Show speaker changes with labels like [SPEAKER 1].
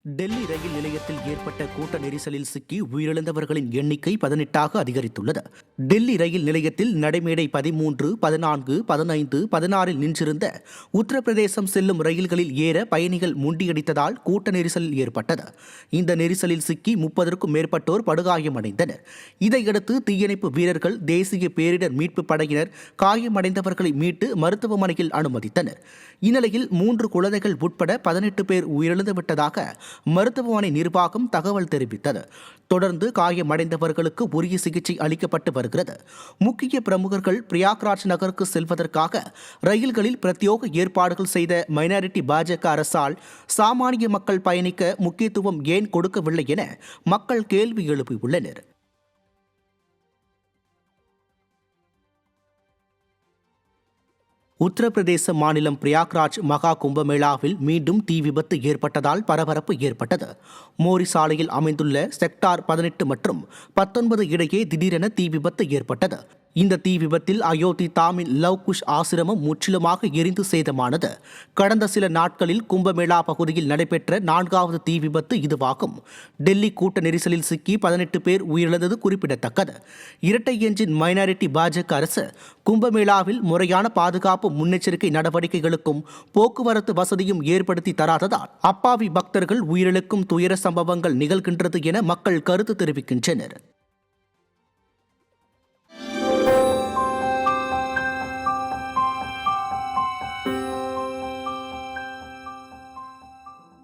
[SPEAKER 1] டெல்லி ரயில் நிலையத்தில் ஏற்பட்ட கூட்ட நெரிசலில் சிக்கி உயிரிழந்தவர்களின் எண்ணிக்கை 18ஆக அதிகரித்துள்ளது. டெல்லி ரயில் நிலையத்தில் நடைமேடை 13, 14, 15, 16 நின்றிருந்த உத்தரப்பிரதேசம் செல்லும் ரயில்களில் ஏற பயணிகள் முண்டியடித்ததால் கூட்ட நெரிசல் ஏற்பட்டது. இந்த நெரிசலில் சிக்கி 30க்கும் மேற்பட்டோர் படுகாயமடைந்தனர். இதையடுத்து தீயணைப்பு வீரர்கள், தேசிய பேரிடர் மீட்புப் படையினர் காயமடைந்தவர்களை மீட்டு மருத்துவமனையில் அனுமதித்தனர். இந்நிலையில் 3 குழந்தைகள் உட்பட 18 பேர் உயிரிழந்துவிட்டதாக மருத்துவமனை நிர்வாகம் தகவல் தெரிவித்தது. தொடர்ந்து காயமடைந்தவர்களுக்கு உரிய சிகிச்சை அளிக்கப்பட்டு வருகிறது. முக்கிய பிரமுகர்கள் பிரயாக்ராஜ் நகருக்கு செல்வதற்காக ரயில்களில் பிரத்யேக ஏற்பாடுகள் செய்த மைனாரிட்டி பாஜக அரசால் சாமானிய மக்கள் பயணிக்க முக்கியத்துவம் ஏன் கொடுக்கவில்லை என மக்கள் கேள்வி எழுப்பியுள்ளனர். உத்தரப்பிரதேச மாநிலம் பிரயாக்ராஜ் மகா கும்பமேளாவில் மீண்டும் தீ விபத்து ஏற்பட்டதால் பரபரப்பு ஏற்பட்டது. மோரி சாலையில் அமைந்துள்ள செக்டார் 18 மற்றும் 19 இடையே திடீரென தீ விபத்து ஏற்பட்டது. இந்த தீ விபத்தில் அயோத்தி தாமில் லவ் குஷ் ஆசிரமம் முற்றிலுமாக எரிந்து சேதமானது. கடந்த சில நாட்களில் கும்பமேளா பகுதியில் நடைபெற்ற 4வது தீ விபத்து இதுவாகும். டெல்லி கூட்ட நெரிசலில் சிக்கி 18 பேர் உயிரிழந்தது குறிப்பிடத்தக்கது. இரட்டை என்ஜின் மைனாரிட்டி பாஜக அரசு கும்பமேளாவில் முறையான பாதுகாப்பு முன்னெச்சரிக்கை நடவடிக்கைகளுக்கும் போக்குவரத்து வசதியும் ஏற்படுத்தி தராததால் அப்பாவி பக்தர்கள் உயிரிழக்கும் துயர சம்பவங்கள் நிகழ்கின்றது என மக்கள் கருத்து தெரிவிக்கின்றனர்.